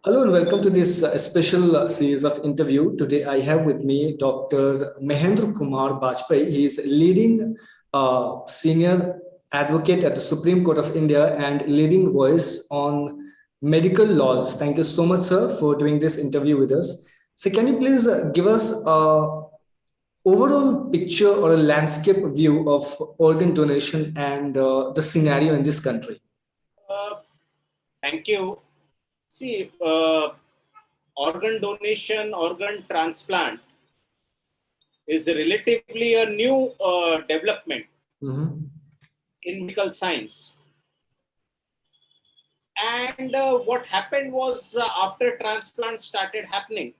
Hello and welcome to this special series of interview. Today I have with me Dr. Mahendra Kumar Bajpai. He is leading senior advocate at the Supreme Court of India and leading voice on medical laws. Thank you so much, sir, for doing this interview with us. So can you please give us a overall picture or a landscape view of organ donation and the scenario in this country? Uh, Thank you. See, organ donation, organ transplant is relatively a new development in medical science. And what happened was after transplant started happening,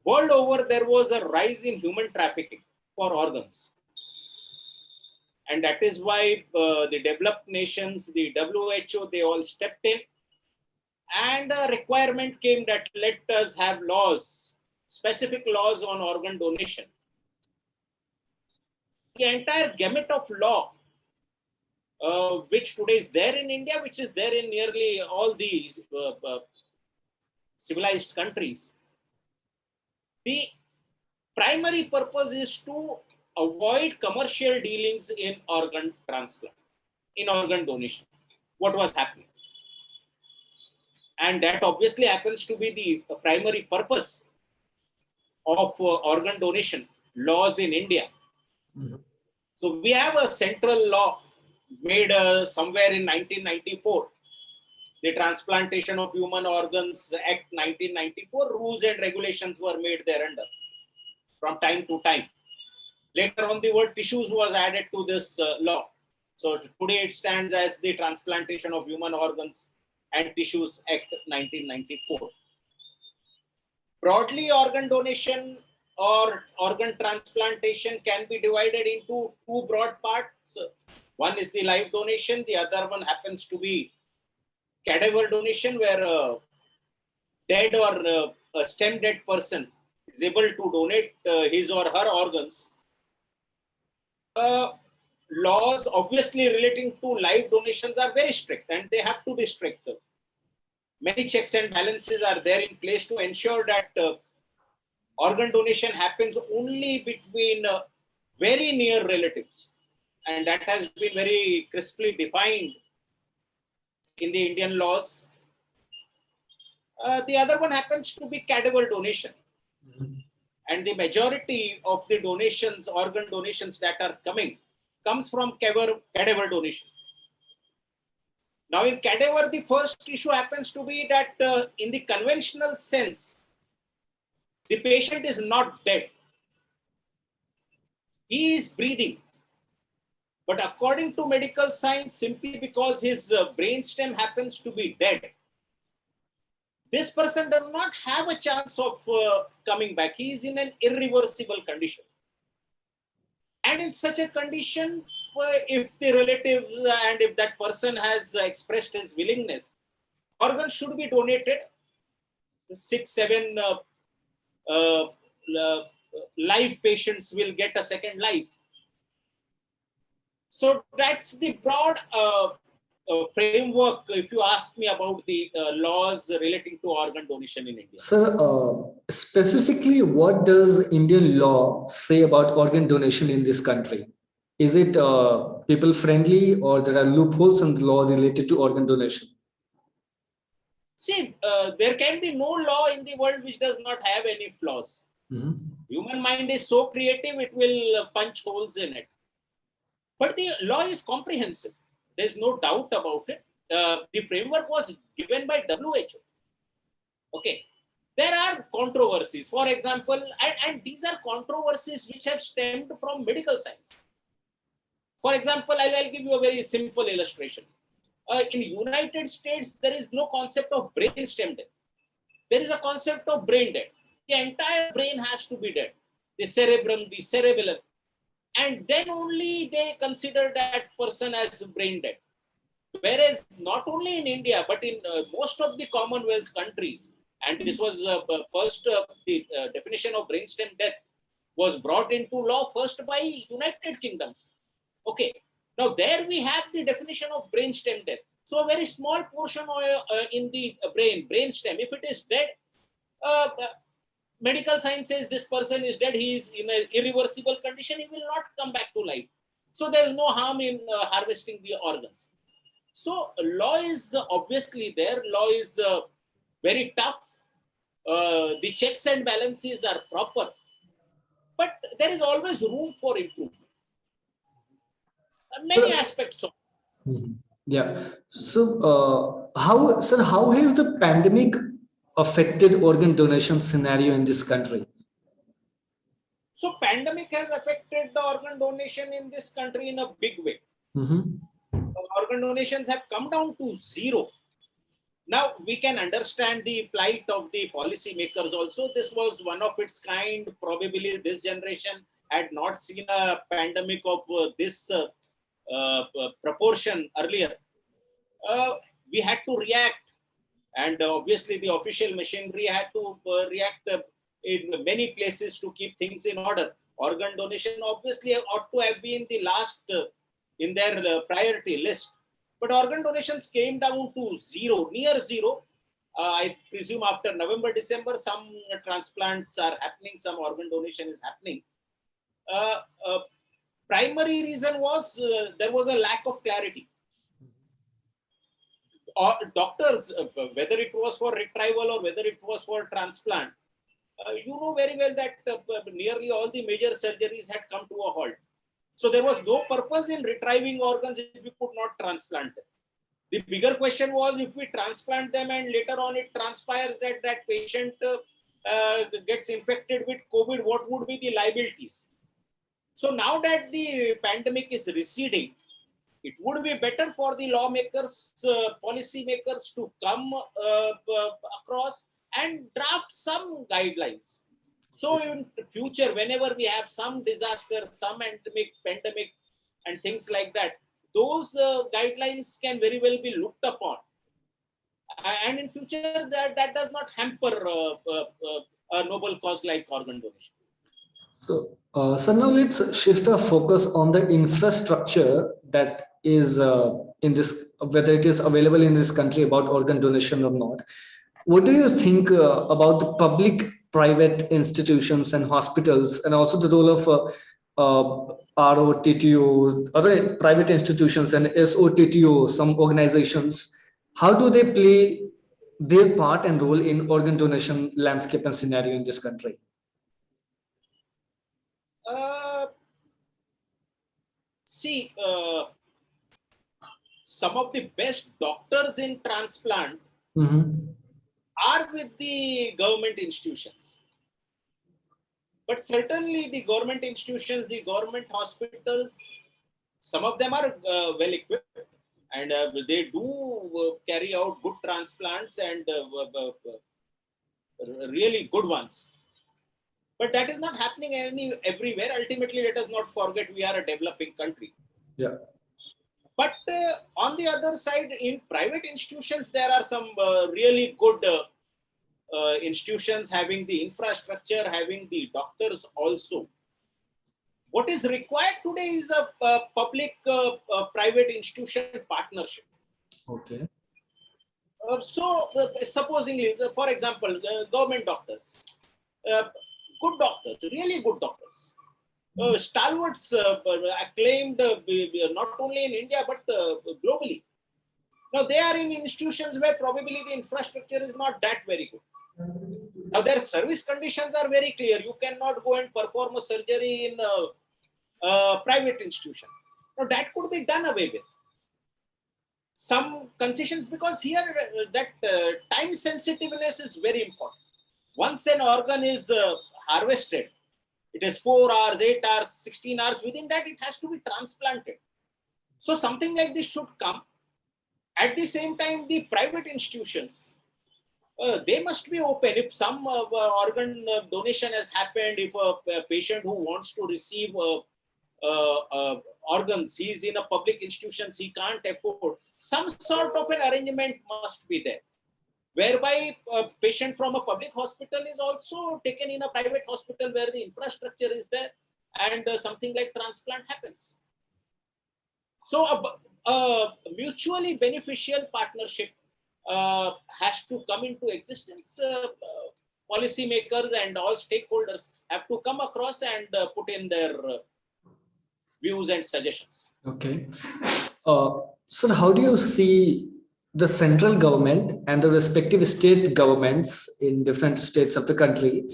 world over there was a rise in human trafficking for organs. And that is why the developed nations, the WHO, they all stepped in. And a requirement came that let us have laws, specific laws on organ donation. The entire gamut of law, which today is there in India, which is there in nearly all the civilized countries, the primary purpose is to avoid commercial dealings in organ transplant, in organ donation. What was happening? And that obviously happens to be the primary purpose of organ donation laws in India. So we have a central law made somewhere in 1994, the Transplantation of Human Organs Act 1994. Rules and regulations were made thereunder from time to time. Later on, the word tissues was added to this law. So today it stands as the Transplantation of Human Organs and Tissues Act 1994. Broadly, organ donation or organ transplantation can be divided into two broad parts. One is the live donation, the other one happens to be cadaver donation, where a dead or a stem dead person is able to donate his or her organs. Laws obviously relating to live donations are very strict, and they have to be strict. Many checks and balances are there in place to ensure that organ donation happens only between very near relatives. And that has been very crisply defined in the Indian laws. The other one happens to be cadaver donation. And the majority of the donations, organ donations that are coming, comes from cadaver donation. Now in cadaver, the first issue happens to be that in the conventional sense, the patient is not dead. He is breathing. But according to medical science, simply because his brainstem happens to be dead, this person does not have a chance of coming back. He is in an irreversible condition. And in such a condition, if the relatives and if that person has expressed his willingness, organs should be donated. 6-7 live patients will get a second life. So that's the broad framework, if you ask me about the laws relating to organ donation in India. Sir, specifically, what does Indian law say about organ donation in this country? Is it people friendly, or there are loopholes in the law related to organ donation? See, there can be no law in the world which does not have any flaws. Human mind is so creative, it will punch holes in it. But the law is comprehensive. There's no doubt about it. The framework was given by WHO. Okay. There are controversies, for example, and these are controversies which have stemmed from medical science. For example, I'll give you a very simple illustration. In the United States, there is no concept of brain stem death. There is a concept of brain death. The entire brain has to be dead. The cerebrum, the cerebellum. And then only they consider that person as brain dead. Whereas not only in India, but in most of the Commonwealth countries, and this was first, the definition of brainstem death was brought into law first by United Kingdoms. Okay, now there we have the definition of brainstem death. So a very small portion in the brainstem, if it is dead, medical science says this person is dead, he is in an irreversible condition, he will not come back to life. So there is no harm in harvesting the organs. So law is obviously there, law is very tough, the checks and balances are proper, but there is always room for improvement. Many aspects of. Yeah. So, how has the pandemic affected organ donation scenario in this country? So, pandemic has affected the organ donation in this country in a big way. Organ donations have come down to zero. Now, we can understand the plight of the policymakers also. This was one of its kind. Probably this generation had not seen a pandemic of this proportion earlier. We had to react, and obviously the official machinery had to react in many places to keep things in order. Organ donation obviously ought to have been the last in their priority list, but organ donations came down to zero, near zero. I presume after November, December, some transplants are happening, some organ donation is happening. Primary reason was there was a lack of clarity. Doctors, whether it was for retrieval or whether it was for transplant, you know very well that nearly all the major surgeries had come to a halt. So there was no purpose in retrieving organs if we could not transplant them. The bigger question was, if we transplant them and later on it transpires that that patient gets infected with COVID, what would be the liabilities? So now that the pandemic is receding, it would be better for the lawmakers, policy makers to come across and draft some guidelines. So in the future, whenever we have some disaster, some pandemic and things like that, those guidelines can very well be looked upon. And in future, that does not hamper a noble cause like organ donation. So now let's shift our focus on the infrastructure that is in this, whether it is available in this country about organ donation or not. What do you think about the public-private institutions and hospitals, and also the role of ROTTO, other private institutions, and SOTTO, some organizations? How do they play their part and role in organ donation landscape and scenario in this country? See, some of the best doctors in transplant are with the government institutions. But certainly the government institutions, the government hospitals, some of them are well equipped, and they do carry out good transplants and really good ones. But that is not happening everywhere. Ultimately, let us not forget we are a developing country. Yeah. But on the other side, in private institutions, there are some really good institutions having the infrastructure, having the doctors also. What is required today is a public-private institution partnership. Okay. Supposingly, for example, government doctors, good doctors, really good doctors, stalwarts, acclaimed not only in India but globally. Now they are in institutions where probably the infrastructure is not that very good. Now their service conditions are very clear. You cannot go and perform a surgery in a private institution. Now that could be done away with. Some concessions, because here that time sensitiveness is very important. Once an organ is harvested, it is 4 hours, 8 hours, 16 hours. Within that, it has to be transplanted. So something like this should come. At the same time, the private institutions, they must be open. If some organ donation has happened, if a patient who wants to receive organs, he's in a public institution, he can't afford, some sort of an arrangement must be there, whereby a patient from a public hospital is also taken in a private hospital where the infrastructure is there and something like transplant happens. So a mutually beneficial partnership has to come into existence. Policymakers and all stakeholders have to come across and put in their views and suggestions. Okay. So how do you see the central government and the respective state governments in different states of the country?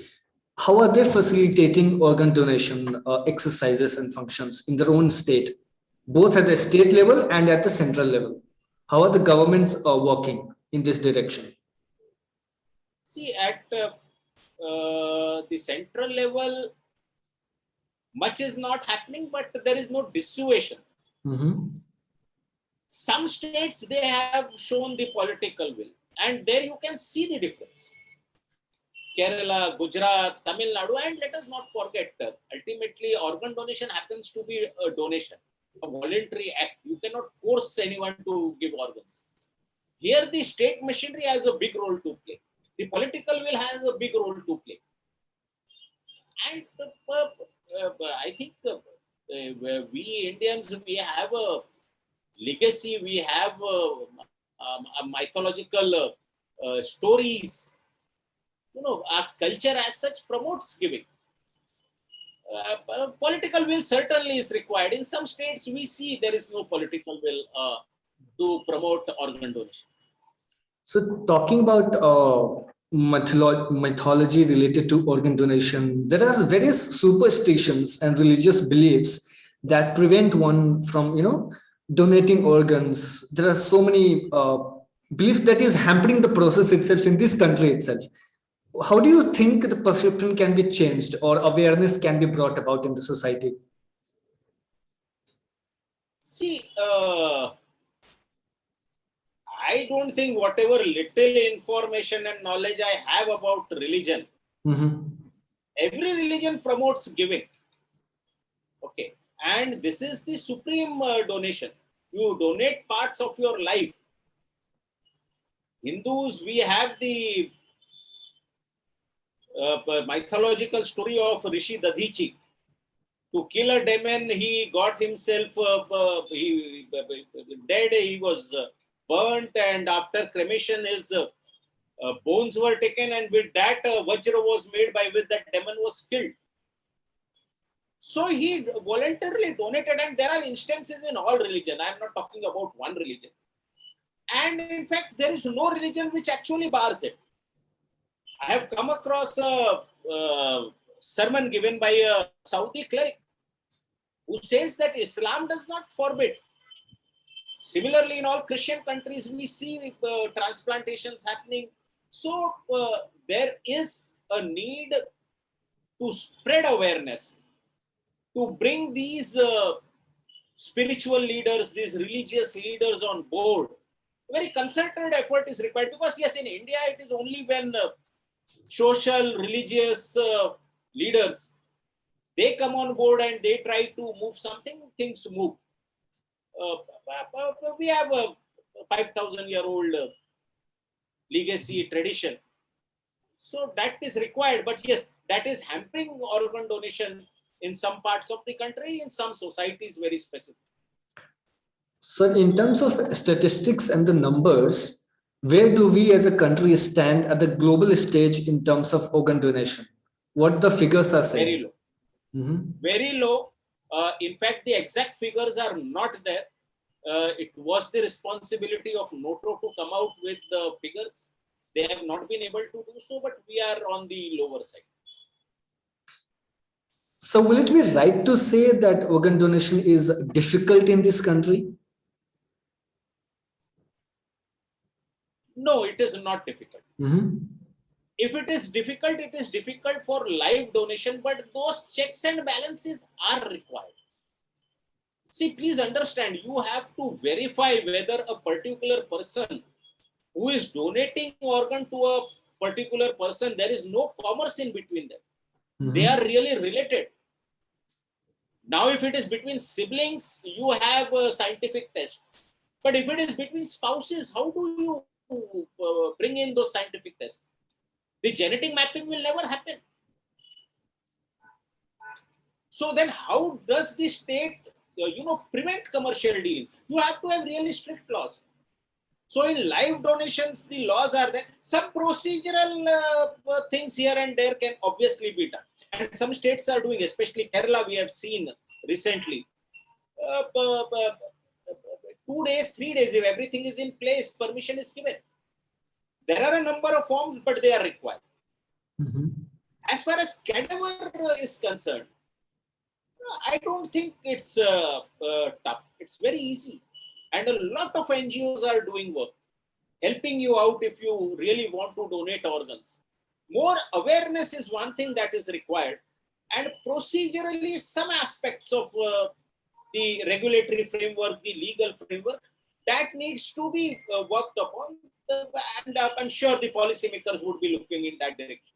How are they facilitating organ donation exercises and functions in their own state, both at the state level and at the central level? How are the governments working in this direction? See, at the central level, much is not happening, but there is no dissuasion. Mm-hmm. Some states, they have shown the political will, and there you can see the difference. Kerala, Gujarat, Tamil Nadu, and let us not forget, ultimately organ donation happens to be a donation, a voluntary act. You cannot force anyone to give organs. Here the state machinery has a big role to play. The political will has a big role to play. And I think we Indians, we have a legacy, we have a mythological stories. You know, our culture as such promotes giving. Political will certainly is required. In some states, we see there is no political will to promote organ donation. So talking about mythology related to organ donation, there are various superstitions and religious beliefs that prevent one from, donating organs. There are so many beliefs that is hampering the process itself in this country itself. How do you think the perception can be changed or awareness can be brought about in the society? See, I don't think whatever little information and knowledge I have about religion, every religion promotes giving. Okay. And this is the supreme donation. You donate parts of your life. Hindus, we have the mythological story of Rishi Dadhichi. To kill a demon, he got himself dead. He was burnt, and after cremation, his bones were taken, and with that, Vajra was made by which that demon was killed. So he voluntarily donated, and there are instances in all religion. I am not talking about one religion. And in fact, there is no religion which actually bars it. I have come across a sermon given by a Saudi cleric who says that Islam does not forbid. Similarly, in all Christian countries, we see transplantations happening. So there is a need to spread awareness, to bring these spiritual leaders, these religious leaders on board. A very concerted effort is required, because yes, in India, it is only when social, religious leaders, they come on board and they try to move something, things move. We have a 5,000-year-old legacy tradition. So that is required. But yes, that is hampering organ donation in some parts of the country, in some societies, very specific. So in terms of statistics and the numbers, where do we as a country stand at the global stage in terms of organ donation? What the figures are saying? Very low. Very low. In fact, the exact figures are not there. It was the responsibility of NOTRO to come out with the figures. They have not been able to do so, but we are on the lower side. So will it be right to say that organ donation is difficult in this country? No, it is not difficult. If it is difficult for live donation, but those checks and balances are required. See, please understand, you have to verify whether a particular person who is donating organ to a particular person, there is no commerce in between them. They are really related. Now, if it is between siblings, you have scientific tests. But if it is between spouses, how do you bring in those scientific tests? The genetic mapping will never happen. So then how does the state prevent commercial dealing. You have to have really strict laws. So in live donations, the laws are there. Some procedural things here and there can obviously be done. And some states are doing, especially Kerala, we have seen recently. 2 days, 3 days, if everything is in place, permission is given. There are a number of forms, but they are required. As far as cadaver is concerned, I don't think it's tough. It's very easy. And a lot of NGOs are doing work, helping you out if you really want to donate organs. More awareness is one thing that is required. And procedurally, some aspects of the regulatory framework, the legal framework, that needs to be worked upon. And I'm sure the policymakers would be looking in that direction.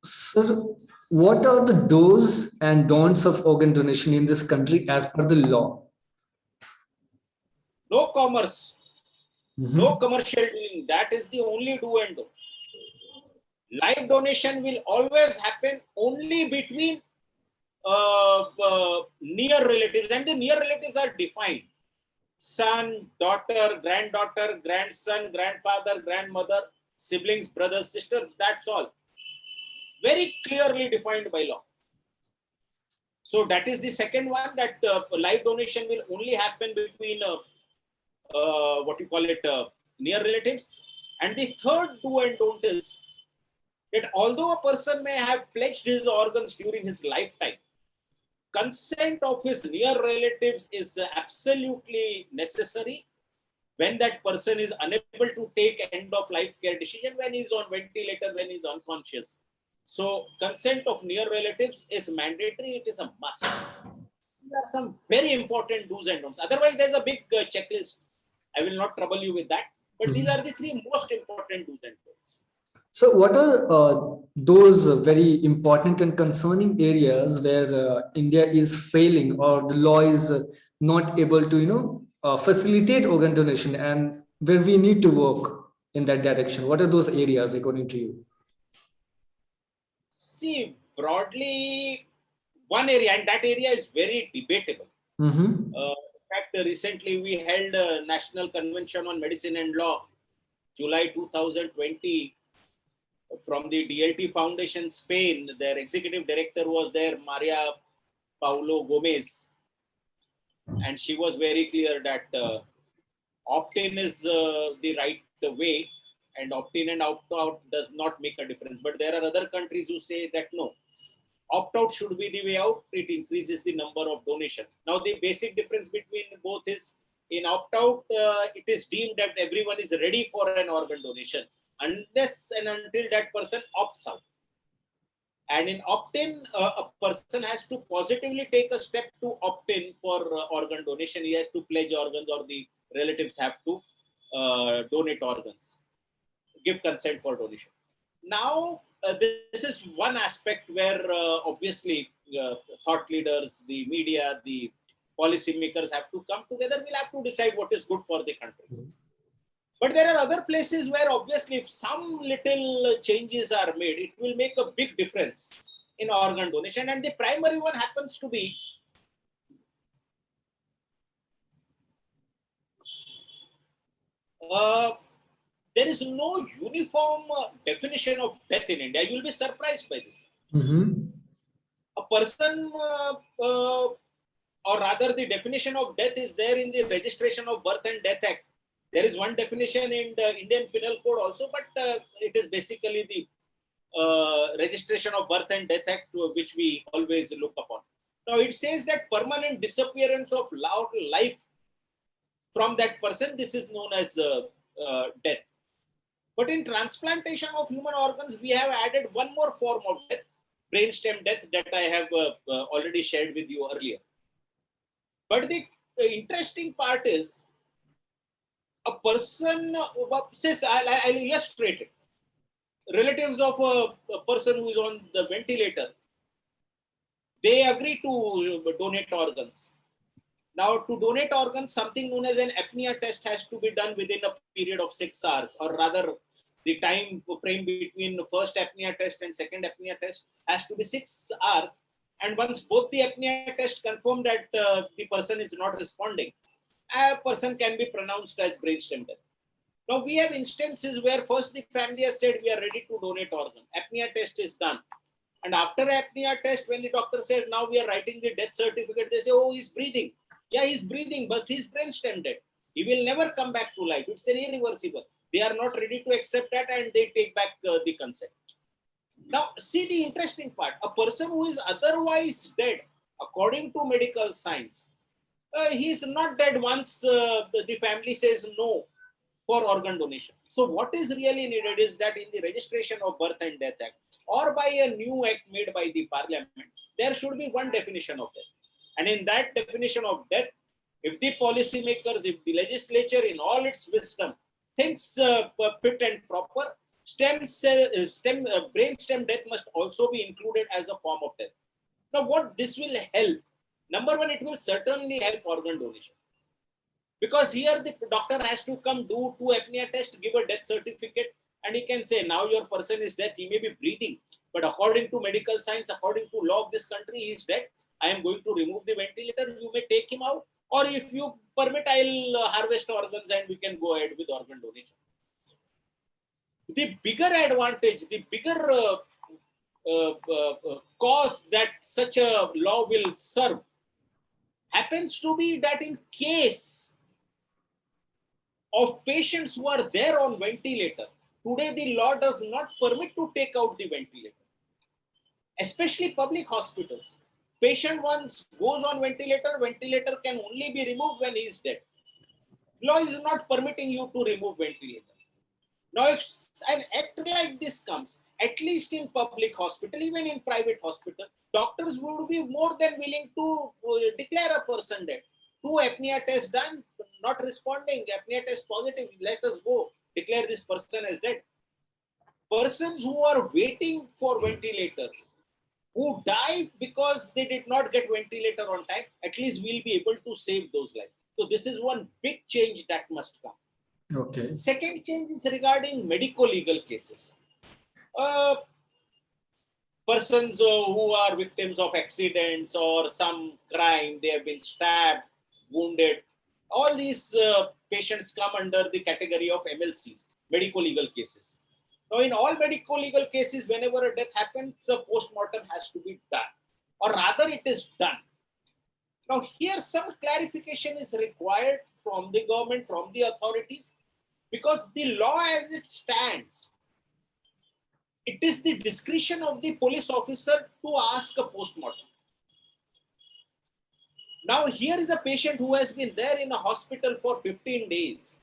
Sir, what are the do's and don'ts of organ donation in this country as per the law? No commerce, no commercial dealing. That is the only do and do. Live donation will always happen only between near relatives, and the near relatives are defined: son, daughter, granddaughter, grandson, grandfather, grandmother, siblings, brothers, sisters. That's all. Very clearly defined by law. So that is the second one, that live donation will only happen between near relatives. And the third do and don't is that although a person may have pledged his organs during his lifetime, consent of his near relatives is absolutely necessary when that person is unable to take end of life care decision, when he's on ventilator, when he's unconscious. So consent of near relatives is mandatory. It is a must. There are some very important do's and don'ts. Otherwise, there's a big checklist. I will not trouble you with that. But these are the three most important do's and don'ts. So what are those very important and concerning areas where India is failing, or the law is not able to, facilitate organ donation, and where we need to work in that direction? What are those areas according to you? See, broadly, one area, and that area is very debatable. In fact, recently we held a National Convention on Medicine and Law, July 2020, from the DLT Foundation, Spain. Their executive director was there, Maria Paulo Gomez. And she was very clear that opt-in is the right way, and opt-in and opt-out does not make a difference. But there are other countries who say that no, opt-out should be the way out. It increases the number of donation. Now, the basic difference between both is, in opt-out, it is deemed that everyone is ready for an organ donation unless and until that person opts out. And in opt-in, a person has to positively take a step to opt-in for organ donation. He has to pledge organs, or the relatives have to donate organs, give consent for donation. Now, this is one aspect where obviously thought leaders, the media, the policymakers have to come together. We'll have to decide what is good for the country. But there are other places where obviously if some little changes are made, it will make a big difference in organ donation. And the primary one happens to be there is no uniform definition of death in India. You will be surprised by this. A person, or rather the definition of death is there in the Registration of Birth and Death Act. There is one definition in the Indian Penal Code also, but it is basically the Registration of Birth and Death Act, which we always look upon. Now, it says that permanent disappearance of life from that person, this is known as death. But in transplantation of human organs, we have added one more form of death, brainstem death, that I have already shared with you earlier. But the interesting part is, a person says, I'll illustrate it. Relatives of a person who is on the ventilator, they agree to donate organs. Now, to donate organs, something known as an apnea test has to be done within a period of 6 hours, or rather, the time frame between the first apnea test and second apnea test has to be 6 hours. And once both the apnea test confirm that the person is not responding, a person can be pronounced as brainstem death. Now we have instances where first the family has said we are ready to donate organ. Apnea test is done. And after apnea test, when the doctor said now we are writing the death certificate, they say, oh, he's breathing. Yeah, he's breathing, but he's brainstem dead. He will never come back to life. It's an irreversible. They are not ready to accept that and they take back the consent. Now, see the interesting part. A person who is otherwise dead, according to medical science, he is not dead once the family says no for organ donation. So what is really needed is that in the registration of Birth and Death Act or by a new act made by the parliament, there should be one definition of death. And in that definition of death, if the policymakers, if the legislature in all its wisdom thinks fit and proper, brainstem death must also be included as a form of death. Now what this will help? Number one, it will certainly help organ donation. Because here the doctor has to come do 2 apnea test, give a death certificate, and he can say, now your person is dead, he may be breathing, but according to medical science, according to law of this country, he is dead. I am going to remove the ventilator, you may take him out, or if you permit, I'll harvest organs and we can go ahead with organ donation. The bigger advantage, the bigger cause that such a law will serve happens to be that in case of patients who are there on ventilator, today the law does not permit to take out the ventilator, especially public hospitals. Patient once goes on ventilator, ventilator can only be removed when he is dead. Law is not permitting you to remove ventilator. Now, if an act like this comes, at least in public hospital, even in private hospital, doctors would be more than willing to declare a person dead. 2 apnea tests done, not responding, apnea test positive, let us go, declare this person as dead. Persons who are waiting for ventilators, who die because they did not get ventilator on time, at least we'll be able to save those lives. So this is one big change that must come. Okay. Second change is regarding medico-legal cases. Persons who are victims of accidents or some crime, they have been stabbed, wounded. All these patients come under the category of MLCs, medico-legal cases. Now, in all medico-legal cases, whenever a death happens, a post-mortem has to be done, or rather it is done. Now, here some clarification is required from the government, from the authorities, because the law as it stands, it is the discretion of the police officer to ask a post-mortem. Now, here is a patient who has been there in a hospital for 15 days.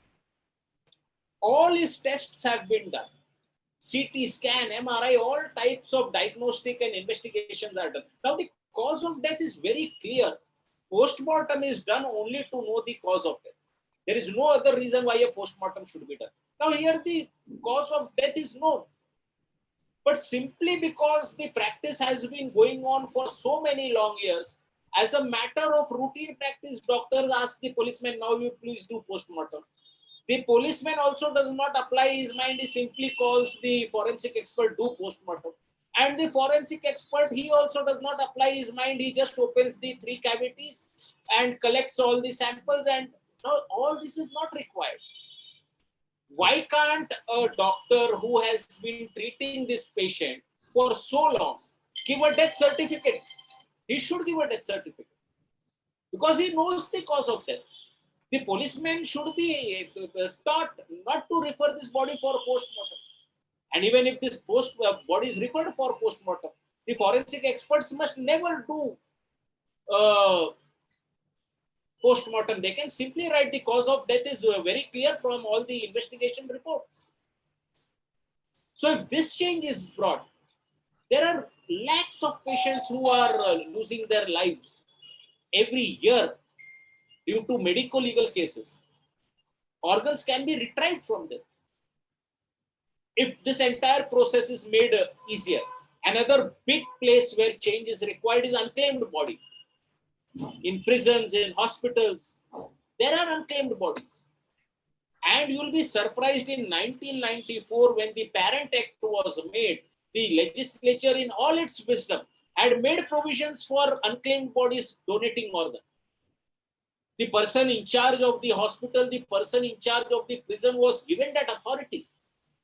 All his tests have been done. CT scan, MRI, all types of diagnostic and investigations are done. Now, the cause of death is very clear. Post-mortem is done only to know the cause of death. There is no other reason why a post-mortem should be done. Now, here the cause of death is known. But simply because the practice has been going on for so many long years, as a matter of routine practice, doctors ask the policeman, now you please do post-mortem. The policeman also does not apply his mind, he simply calls the forensic expert, do post-mortem. And the forensic expert, he also does not apply his mind, he just opens the 3 cavities and collects all the samples, and all this is not required. Why can't a doctor who has been treating this patient for so long give a death certificate? He should give a death certificate because he knows the cause of death. The policeman should be taught not to refer this body for post-mortem. And even if this body is referred for post-mortem, the forensic experts must never do post-mortem. They can simply write the cause of death is very clear from all the investigation reports. So if this change is brought, there are lakhs of patients who are losing their lives every year due to medico-legal cases. Organs can be retrieved from them. If this entire process is made easier, another big place where change is required is unclaimed body. In prisons, in hospitals, there are unclaimed bodies. And you'll be surprised in 1994 when the Parent Act was made, the legislature in all its wisdom had made provisions for unclaimed bodies donating organ. The person in charge of the hospital, the person in charge of the prison was given that authority.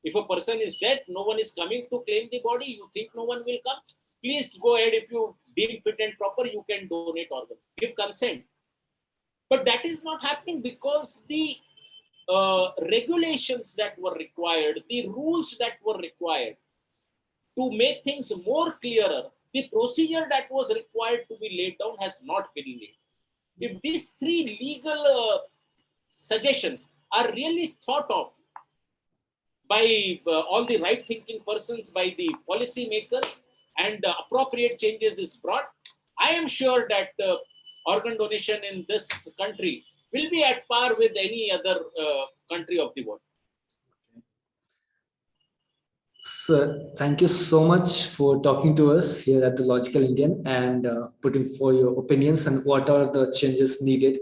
If a person is dead, no one is coming to claim the body, you think no one will come, please go ahead. If you deem fit and proper, you can donate organs, give consent. But that is not happening because the regulations that were required, the rules that were required to make things more clearer, the procedure that was required to be laid down has not been laid. If these three legal suggestions are really thought of by all the right-thinking persons, by the policy makers, and appropriate changes is brought, I am sure that organ donation in this country will be at par with any other country of the world. Sir, thank you so much for talking to us here at the Logical Indian and putting for your opinions and what are the changes needed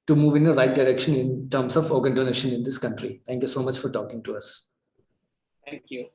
to move in the right direction in terms of organ donation in this country. Thank you so much for talking to us. Thank you.